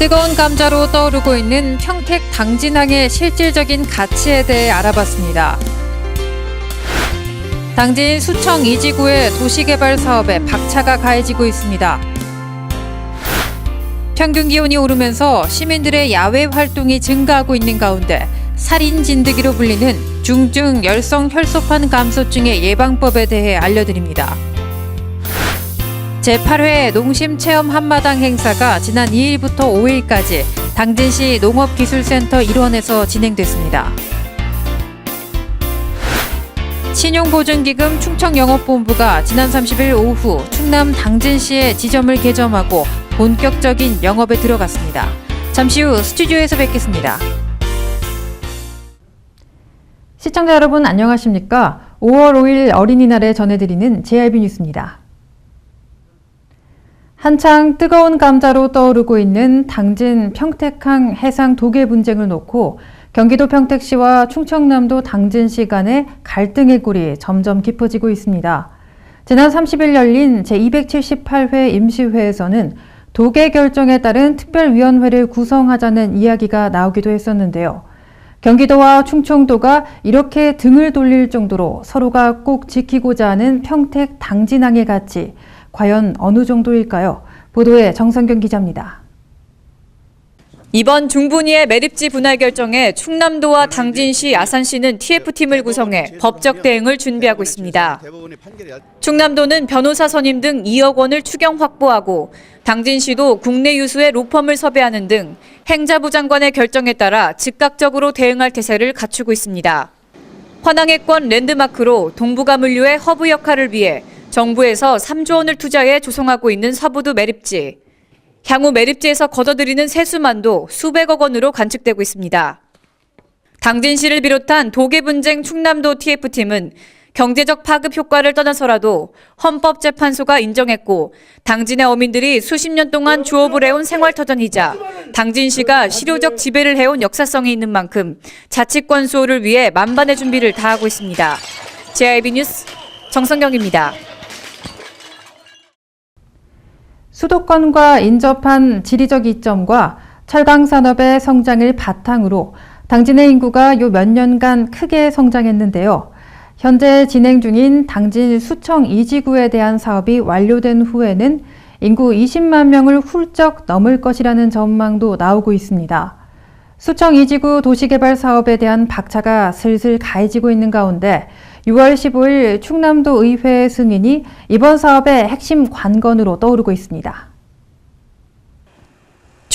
뜨거운 감자로 떠오르고 있는 평택 당진항의 실질적인 가치에 대해 알아봤습니다. 당진 수청 2지구의 도시개발 사업에 박차가 가해지고 있습니다. 평균 기온이 오르면서 시민들의 야외 활동이 증가하고 있는 가운데 살인 진드기로 불리는 중증 열성 혈소판 감소증의 예방법에 대해 알려드립니다. 제8회 농심체험 한마당 행사가 지난 2일부터 5일까지 당진시 농업기술센터 일원에서 진행됐습니다. 신용보증기금 충청영업본부가 지난 30일 오후 충남 당진시의 지점을 개점하고 본격적인 영업에 들어갔습니다. 잠시 후 스튜디오에서 뵙겠습니다. 시청자 여러분 안녕하십니까? 5월 5일 어린이날에 전해드리는 JRB 뉴스입니다. 한창 뜨거운 감자로 떠오르고 있는 당진 평택항 해상 도계 분쟁을 놓고 경기도 평택시와 충청남도 당진시 간의 갈등의 골이 점점 깊어지고 있습니다. 지난 30일 열린 제278회 임시회에서는 도계 결정에 따른 특별위원회를 구성하자는 이야기가 나오기도 했었는데요. 경기도와 충청도가 이렇게 등을 돌릴 정도로 서로가 꼭 지키고자 하는 평택 당진항의 가치, 과연 어느 정도일까요? 보도에 정성경 기자입니다. 이번 중분위의 매립지 분할 결정에 충남도와 당진시, 아산시는 TF팀을 구성해 법적 대응을 준비하고 있습니다. 충남도는 변호사 선임 등 2억 원을 추경 확보하고 당진시도 국내 유수의 로펌을 섭외하는 등 행자부 장관의 결정에 따라 즉각적으로 대응할 태세를 갖추고 있습니다. 환항해권 랜드마크로 동부가물류의 허브 역할을 위해 정부에서 3조 원을 투자해 조성하고 있는 서부도 매립지. 향후 매립지에서 걷어들이는 세수만도 수백억 원으로 관측되고 있습니다. 당진시를 비롯한 도계 분쟁 충남도 TF팀은 경제적 파급 효과를 떠나서라도 헌법재판소가 인정했고 당진의 어민들이 수십 년 동안 주업을 해온 생활터전이자 당진시가 실효적 지배를 해온 역사성이 있는 만큼 자치권 수호를 위해 만반의 준비를 다하고 있습니다. JRB 뉴스 정성경입니다. 수도권과 인접한 지리적 이점과 철강산업의 성장을 바탕으로 당진의 인구가 요 몇 년간 크게 성장했는데요. 현재 진행 중인 당진 수청 2지구에 대한 사업이 완료된 후에는 인구 20만 명을 훌쩍 넘을 것이라는 전망도 나오고 있습니다. 수청 2지구 도시개발 사업에 대한 박차가 슬슬 가해지고 있는 가운데 6월 15일 충남도 의회 승인이 이번 사업의 핵심 관건으로 떠오르고 있습니다.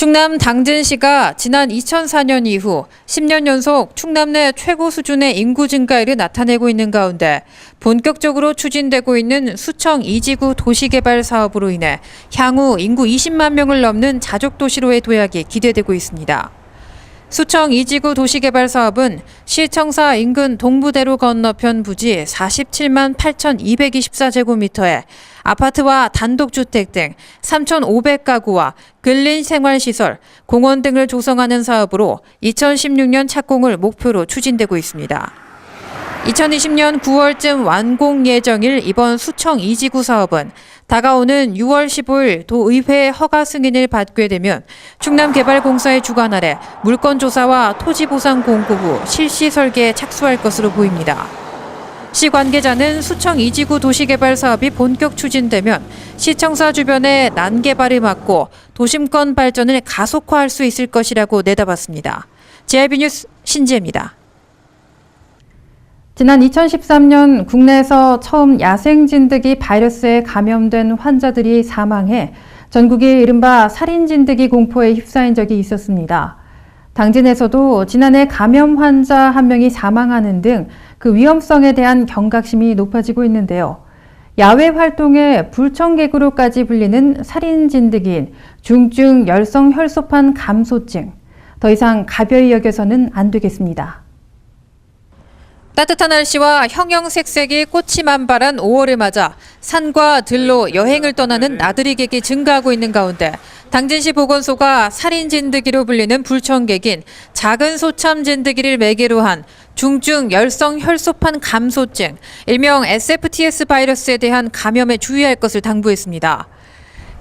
충남 당진시가 지난 2004년 이후 10년 연속 충남 내 최고 수준의 인구 증가율을 나타내고 있는 가운데 본격적으로 추진되고 있는 수청 2지구 도시개발 사업으로 인해 향후 인구 20만 명을 넘는 자족도시로의 도약이 기대되고 있습니다. 수청 2지구 도시개발 사업은 시청사 인근 동부대로 건너편 부지 47만 8,224제곱미터에 아파트와 단독주택 등 3,500가구와 근린생활시설, 공원 등을 조성하는 사업으로 2016년 착공을 목표로 추진되고 있습니다. 2020년 9월쯤 완공 예정일 이번 수청 2지구 사업은 다가오는 6월 15일 도의회의 허가 승인을 받게 되면 충남개발공사의 주관 아래 물건조사와 토지보상 공급 후 실시 설계에 착수할 것으로 보입니다. 시 관계자는 수청 2지구 도시개발 사업이 본격 추진되면 시청사 주변의 난개발을 막고 도심권 발전을 가속화할 수 있을 것이라고 내다봤습니다. JRB 뉴스 신지혜입니다. 지난 2013년 국내에서 처음 야생진드기 바이러스에 감염된 환자들이 사망해 전국이 이른바 살인진드기 공포에 휩싸인 적이 있었습니다. 당진에서도 지난해 감염 환자 1명이 사망하는 등 그 위험성에 대한 경각심이 높아지고 있는데요. 야외 활동에 불청객으로까지 불리는 살인진드기인 중증 열성 혈소판 감소증. 더 이상 가벼이 여겨서는 안 되겠습니다. 따뜻한 날씨와 형형색색이 꽃이 만발한 5월을 맞아 산과 들로 여행을 떠나는 나들이객이 증가하고 있는 가운데 당진시 보건소가 살인진드기로 불리는 불청객인 작은 소참진드기를 매개로 한 중증 열성 혈소판 감소증, 일명 SFTS 바이러스에 대한 감염에 주의할 것을 당부했습니다.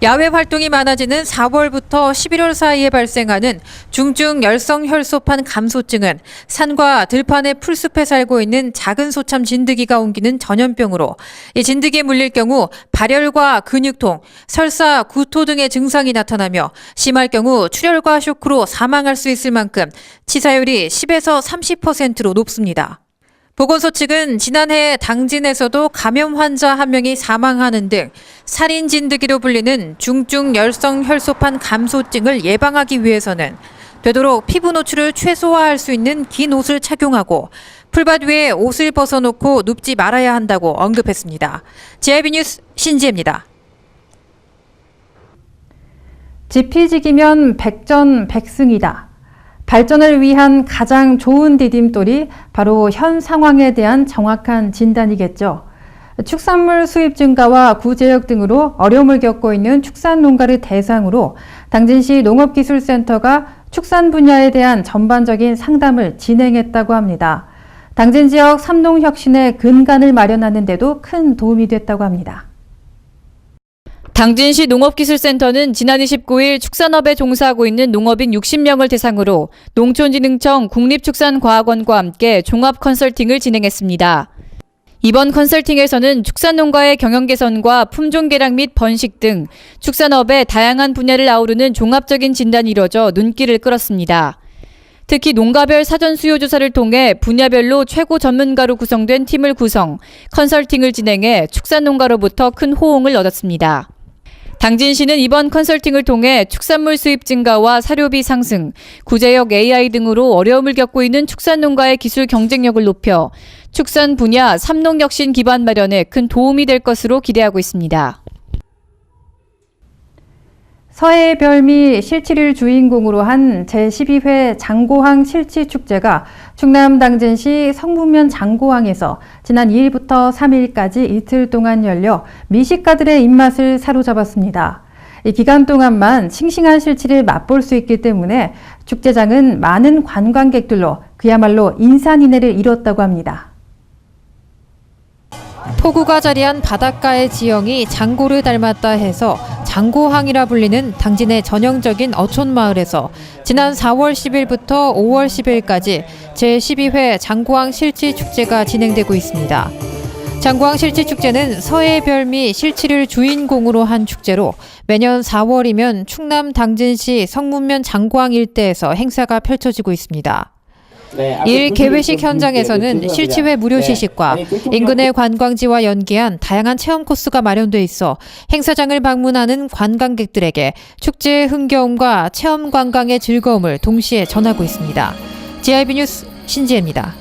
야외 활동이 많아지는 4월부터 11월 사이에 발생하는 중증 열성 혈소판 감소증은 산과 들판의 풀숲에 살고 있는 작은 소참 진드기가 옮기는 전염병으로 이 진드기에 물릴 경우 발열과 근육통, 설사, 구토 등의 증상이 나타나며 심할 경우 출혈과 쇼크로 사망할 수 있을 만큼 치사율이 10에서 30%로 높습니다. 보건소 측은 지난해 당진에서도 감염 환자 1명이 사망하는 등 살인 진드기로 불리는 중증 열성 혈소판 감소증을 예방하기 위해서는 되도록 피부 노출을 최소화할 수 있는 긴 옷을 착용하고 풀밭 위에 옷을 벗어놓고 눕지 말아야 한다고 언급했습니다. JIB 뉴스 신지혜입니다. 지피지기면 백전백승이다. 발전을 위한 가장 좋은 디딤돌이 바로 현 상황에 대한 정확한 진단이겠죠. 축산물 수입 증가와 구제역 등으로 어려움을 겪고 있는 축산 농가를 대상으로 당진시 농업기술센터가 축산 분야에 대한 전반적인 상담을 진행했다고 합니다. 당진 지역 삼농 혁신의 근간을 마련하는 데도 큰 도움이 됐다고 합니다. 당진시 농업기술센터는 지난 29일 축산업에 종사하고 있는 농업인 60명을 대상으로 농촌진흥청 국립축산과학원과 함께 종합 컨설팅을 진행했습니다. 이번 컨설팅에서는 축산농가의 경영 개선과 품종 개량 및 번식 등 축산업의 다양한 분야를 아우르는 종합적인 진단이 이뤄져 눈길을 끌었습니다. 특히 농가별 사전 수요 조사를 통해 분야별로 최고 전문가로 구성된 팀을 구성, 컨설팅을 진행해 축산농가로부터 큰 호응을 얻었습니다. 당진시는 이번 컨설팅을 통해 축산물 수입 증가와 사료비 상승, 구제역 AI 등으로 어려움을 겪고 있는 축산농가의 기술 경쟁력을 높여 축산 분야 삼농혁신 기반 마련에 큰 도움이 될 것으로 기대하고 있습니다. 서해의 별미 실치를 주인공으로 한 제12회 장고항 실치축제가 충남 당진시 성문면 장고항에서 지난 2일부터 3일까지 이틀 동안 열려 미식가들의 입맛을 사로잡았습니다. 이 기간 동안만 싱싱한 실치를 맛볼 수 있기 때문에 축제장은 많은 관광객들로 그야말로 인산인해를 이뤘다고 합니다. 포구가 자리한 바닷가의 지형이 장고를 닮았다 해서 장고항이라 불리는 당진의 전형적인 어촌마을에서 지난 4월 10일부터 5월 10일까지 제12회 장고항 실치축제가 진행되고 있습니다. 장고항 실치축제는 서해의 별미 실치를 주인공으로 한 축제로 매년 4월이면 충남 당진시 성문면 장고항 일대에서 행사가 펼쳐지고 있습니다. 일 개회식 현장에서는 실치회 무료 시식과 인근의 관광지와 연계한 다양한 체험 코스가 마련돼 있어 행사장을 방문하는 관광객들에게 축제의 흥겨움과 체험 관광의 즐거움을 동시에 전하고 있습니다. JIB 뉴스 신지혜입니다.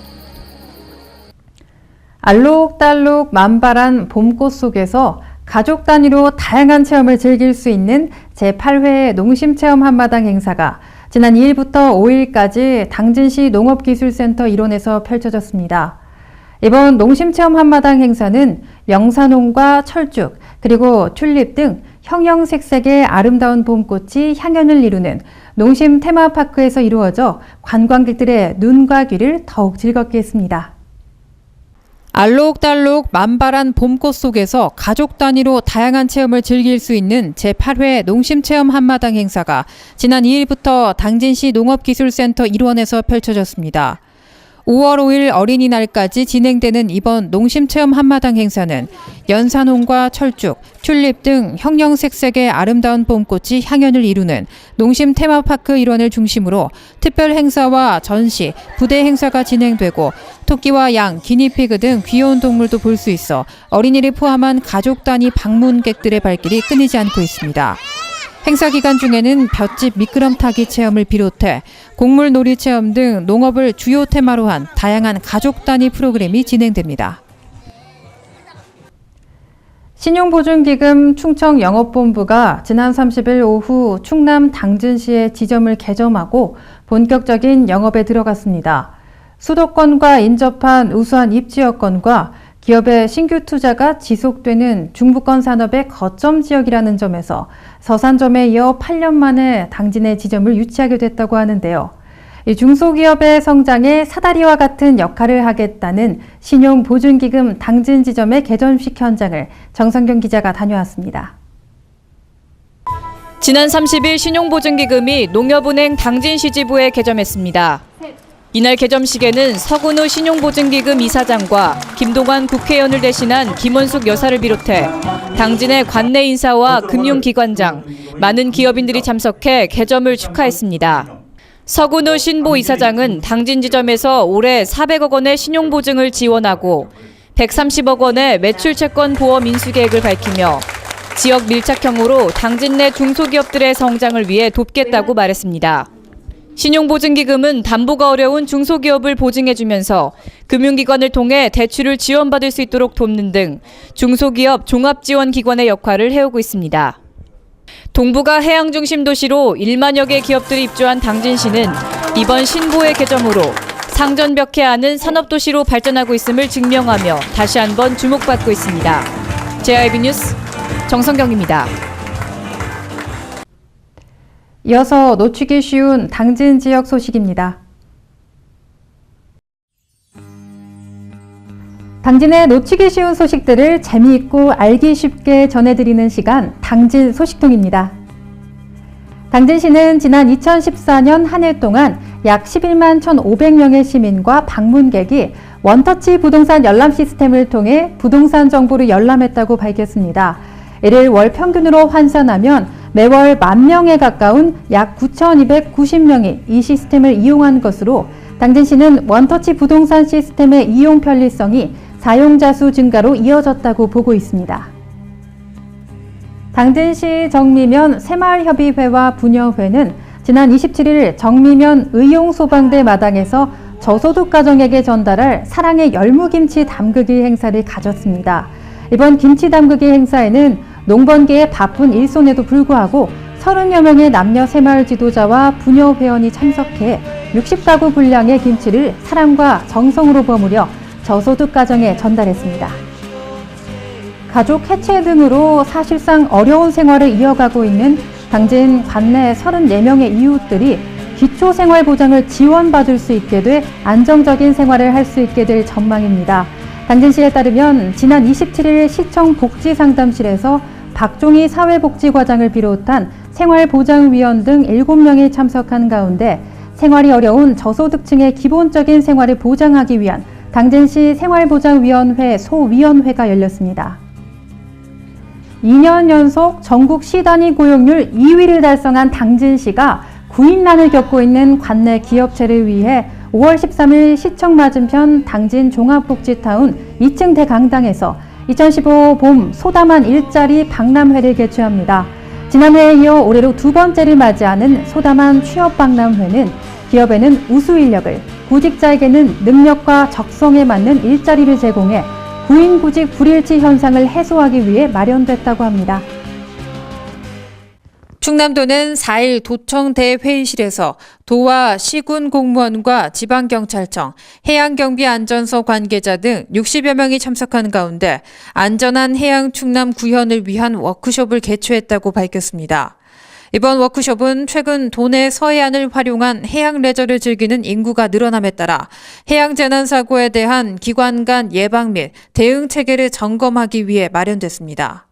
알록달록 만발한 봄꽃 속에서 가족 단위로 다양한 체험을 즐길 수 있는 제8회 농심체험 한마당 행사가 지난 2일부터 5일까지 당진시 농업기술센터 일원에서 펼쳐졌습니다. 이번 농심체험 한마당 행사는 명사농과 철쭉, 그리고 튤립 등 형형색색의 아름다운 봄꽃이 향연을 이루는 농심 테마파크에서 이루어져 관광객들의 눈과 귀를 더욱 즐겁게 했습니다. 알록달록 만발한 봄꽃 속에서 가족 단위로 다양한 체험을 즐길 수 있는 제8회 농심체험 한마당 행사가 지난 2일부터 당진시 농업기술센터 일원에서 펼쳐졌습니다. 5월 5일 어린이날까지 진행되는 이번 농심체험 한마당 행사는 연산홍과 철쭉, 튤립 등 형형색색의 아름다운 봄꽃이 향연을 이루는 농심 테마파크 일원을 중심으로 특별 행사와 전시, 부대 행사가 진행되고 토끼와 양, 기니피그 등 귀여운 동물도 볼 수 있어 어린이를 포함한 가족 단위 방문객들의 발길이 끊이지 않고 있습니다. 행사 기간 중에는 볏짚 미끄럼타기 체험을 비롯해 곡물 놀이 체험 등 농업을 주요 테마로 한 다양한 가족 단위 프로그램이 진행됩니다. 신용보증기금 충청영업본부가 지난 30일 오후 충남 당진시의 지점을 개점하고 본격적인 영업에 들어갔습니다. 수도권과 인접한 우수한 입지 여건과 기업의 신규 투자가 지속되는 중부권 산업의 거점 지역이라는 점에서 서산점에 이어 8년 만에 당진의 지점을 유치하게 됐다고 하는데요. 이 중소기업의 성장에 사다리와 같은 역할을 하겠다는 신용보증기금 당진 지점의 개점식 현장을 정성경 기자가 다녀왔습니다. 지난 30일 신용보증기금이 농협은행 당진시 지부에 개점했습니다. 이날 개점식에는 서근우 신용보증기금 이사장과 김동완 국회의원을 대신한 김원숙 여사를 비롯해 당진의 관내 인사와 금융기관장, 많은 기업인들이 참석해 개점을 축하했습니다. 서근우 신보 이사장은 당진 지점에서 올해 400억 원의 신용보증을 지원하고 130억 원의 매출채권 보험 인수 계획을 밝히며 지역 밀착형으로 당진 내 중소기업들의 성장을 위해 돕겠다고 말했습니다. 신용보증기금은 담보가 어려운 중소기업을 보증해주면서 금융기관을 통해 대출을 지원받을 수 있도록 돕는 등 중소기업 종합지원기관의 역할을 해오고 있습니다. 동부가 해양중심 도시로 1만여 개 기업들이 입주한 당진시는 이번 신보의 개점으로 상전벽해하는 산업도시로 발전하고 있음을 증명하며 다시 한번 주목받고 있습니다. JIB 뉴스 정성경입니다. 이어서 놓치기 쉬운 당진 지역 소식입니다. 당진의 놓치기 쉬운 소식들을 재미있고 알기 쉽게 전해드리는 시간, 당진 소식통입니다. 당진시는 지난 2014년 한 해 동안 약 11만 1,500명의 시민과 방문객이 원터치 부동산 열람 시스템을 통해 부동산 정보를 열람했다고 밝혔습니다. 이를 월 평균으로 환산하면 매월 10,000명에 가까운 약 9,290명이 이 시스템을 이용한 것으로 당진시는 원터치 부동산 시스템의 이용 편리성이 사용자 수 증가로 이어졌다고 보고 있습니다. 당진시 정미면 새마을협의회와 부녀회는 지난 27일 정미면 의용소방대 마당에서 저소득 가정에게 전달할 사랑의 열무김치 담그기 행사를 가졌습니다. 이번 김치 담그기 행사에는 농번기의 바쁜 일손에도 불구하고 30여 명의 남녀 새마을 지도자와 부녀 회원이 참석해 60가구 분량의 김치를 사랑과 정성으로 버무려 저소득 가정에 전달했습니다. 가족 해체 등으로 사실상 어려운 생활을 이어가고 있는 당진 관내 34명의 이웃들이 기초생활보장을 지원받을 수 있게 돼 안정적인 생활을 할 수 있게 될 전망입니다. 당진시에 따르면 지난 27일 시청 복지상담실에서 박종희 사회복지과장을 비롯한 생활보장위원 등 7명이 참석한 가운데 생활이 어려운 저소득층의 기본적인 생활을 보장하기 위한 당진시 생활보장위원회 소위원회가 열렸습니다. 2년 연속 전국 시단위 고용률 2위를 달성한 당진시가 구인난을 겪고 있는 관내 기업체를 위해 5월 13일 시청 맞은편 당진 종합복지타운 2층 대강당에서 2015 봄 소담한 일자리 박람회를 개최합니다. 지난해에 이어 올해로 두 번째를 맞이하는 소담한 취업박람회는 기업에는 우수 인력을, 구직자에게는 능력과 적성에 맞는 일자리를 제공해 구인구직 불일치 현상을 해소하기 위해 마련됐다고 합니다. 충남도는 4일 도청 대회의실에서 도와 시군 공무원과 지방경찰청, 해양경비안전서 관계자 등 60여 명이 참석한 가운데 안전한 해양 충남 구현을 위한 워크숍을 개최했다고 밝혔습니다. 이번 워크숍은 최근 도내 서해안을 활용한 해양 레저를 즐기는 인구가 늘어남에 따라 해양 재난 사고에 대한 기관 간 예방 및 대응 체계를 점검하기 위해 마련됐습니다.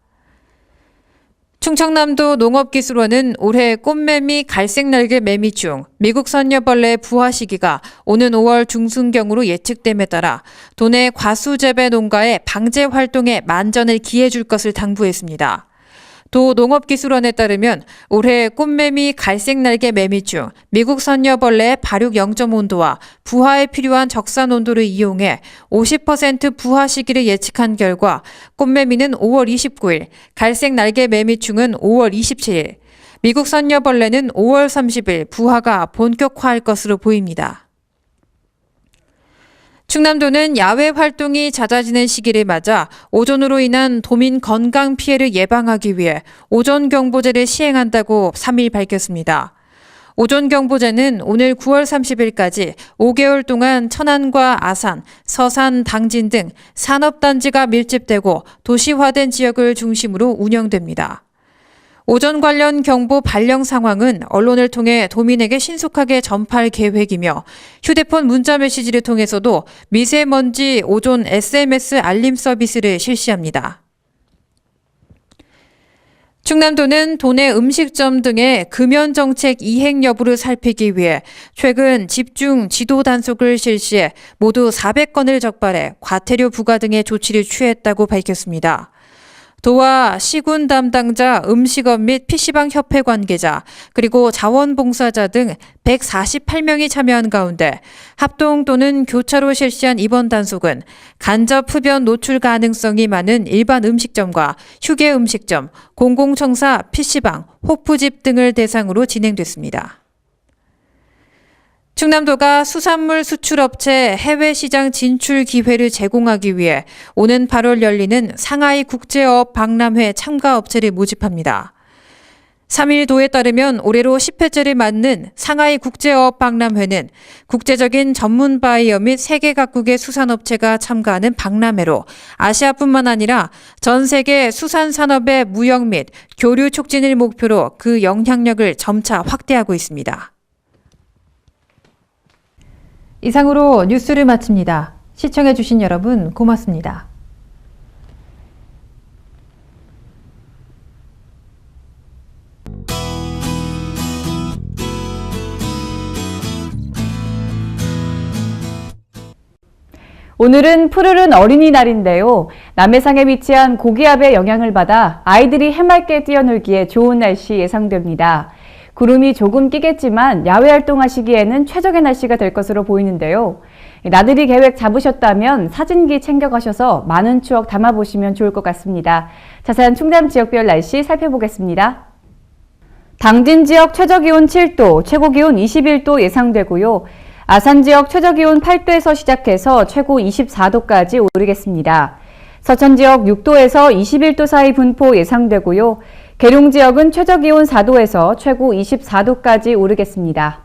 충청남도 농업기술원은 올해 꽃매미 갈색날개 매미충, 미국 선녀벌레의 부화 시기가 오는 5월 중순경으로 예측됨에 따라 도내 과수재배 농가의 방제 활동에 만전을 기해줄 것을 당부했습니다. 도 농업기술원에 따르면 올해 꽃매미 갈색날개 매미충, 미국 선녀벌레의 발육 0.온도와 부화에 필요한 적산 온도를 이용해 50% 부화 시기를 예측한 결과 꽃매미는 5월 29일, 갈색날개 매미충은 5월 27일, 미국 선녀벌레는 5월 30일 부화가 본격화할 것으로 보입니다. 충남도는 야외 활동이 잦아지는 시기를 맞아 오존으로 인한 도민 건강 피해를 예방하기 위해 오존경보제를 시행한다고 3일 밝혔습니다. 오존경보제는 오늘 9월 30일까지 5개월 동안 천안과 아산, 서산, 당진 등 산업단지가 밀집되고 도시화된 지역을 중심으로 운영됩니다. 오존 관련 경보 발령 상황은 언론을 통해 도민에게 신속하게 전파할 계획이며 휴대폰 문자 메시지를 통해서도 미세먼지 오존 SMS 알림 서비스를 실시합니다. 충남도는 도내 음식점 등의 금연 정책 이행 여부를 살피기 위해 최근 집중 지도 단속을 실시해 모두 400건을 적발해 과태료 부과 등의 조치를 취했다고 밝혔습니다. 도와 시군 담당자, 음식업 및 PC방 협회 관계자, 그리고 자원봉사자 등 148명이 참여한 가운데 합동 또는 교차로 실시한 이번 단속은 간접 흡연 노출 가능성이 많은 일반 음식점과 휴게 음식점, 공공청사, PC방, 호프집 등을 대상으로 진행됐습니다. 충남도가 수산물 수출업체 해외 시장 진출 기회를 제공하기 위해 오는 8월 열리는 상하이 국제어업 박람회 참가 업체를 모집합니다. 3일 도에 따르면 올해로 10회째를 맞는 상하이 국제어업 박람회는 국제적인 전문 바이어 및 세계 각국의 수산업체가 참가하는 박람회로 아시아뿐만 아니라 전 세계 수산산업의 무역 및 교류 촉진을 목표로 그 영향력을 점차 확대하고 있습니다. 이상으로 뉴스를 마칩니다. 시청해주신 여러분 고맙습니다. 오늘은 푸르른 어린이날인데요. 남해상에 위치한 고기압의 영향을 받아 아이들이 해맑게 뛰어놀기에 좋은 날씨 예상됩니다. 구름이 조금 끼겠지만 야외 활동하시기에는 최적의 날씨가 될 것으로 보이는데요. 나들이 계획 잡으셨다면 사진기 챙겨가셔서 많은 추억 담아보시면 좋을 것 같습니다. 자세한 충남 지역별 날씨 살펴보겠습니다. 당진 지역 최저기온 7도, 최고기온 21도 예상되고요. 아산 지역 최저기온 8도에서 시작해서 최고 24도까지 오르겠습니다. 서천 지역 6도에서 21도 사이 분포 예상되고요. 계룡 지역은 최저기온 4도에서 최고 24도까지 오르겠습니다.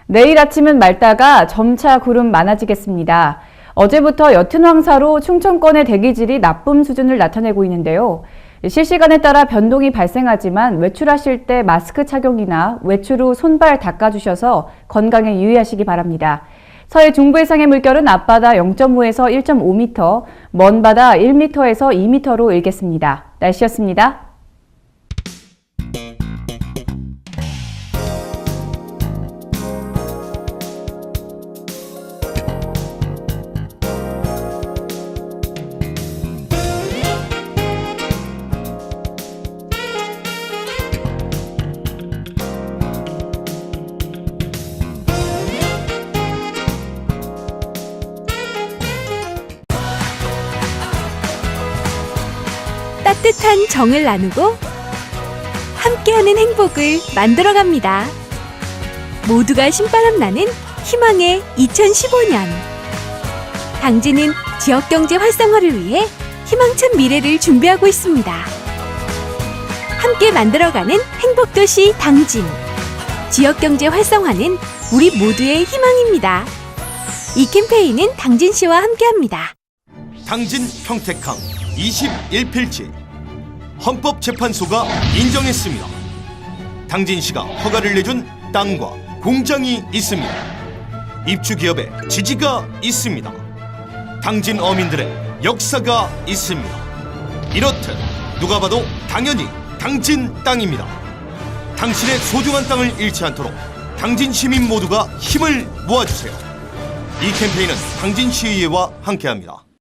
내일 아침은 맑다가 점차 구름 많아지겠습니다. 어제부터 옅은 황사로 충청권의 대기질이 나쁨 수준을 나타내고 있는데요. 실시간에 따라 변동이 발생하지만 외출하실 때 마스크 착용이나 외출 후 손발 닦아주셔서 건강에 유의하시기 바랍니다. 서해 중부 해상의 물결은 앞바다 0.5에서 1.5m, 먼 바다 1m에서 2m로 일겠습니다. 날씨였습니다. 따뜻한 정을 나누고 함께하는 행복을 만들어갑니다. 모두가 신바람 나는 희망의 2015년. 당진은 지역경제 활성화를 위해 희망찬 미래를 준비하고 있습니다. 함께 만들어가는 행복도시 당진. 지역경제 활성화는 우리 모두의 희망입니다. 이 캠페인은 당진시와 함께합니다. 당진 평택항 21필지 헌법재판소가 인정했습니다. 당진시가 허가를 내준 땅과 공장이 있습니다. 입주기업의 지지가 있습니다. 당진 어민들의 역사가 있습니다. 이렇듯 누가 봐도 당연히 당진 땅입니다. 당신의 소중한 땅을 잃지 않도록 당진 시민 모두가 힘을 모아주세요. 이 캠페인은 당진시의회와 함께합니다.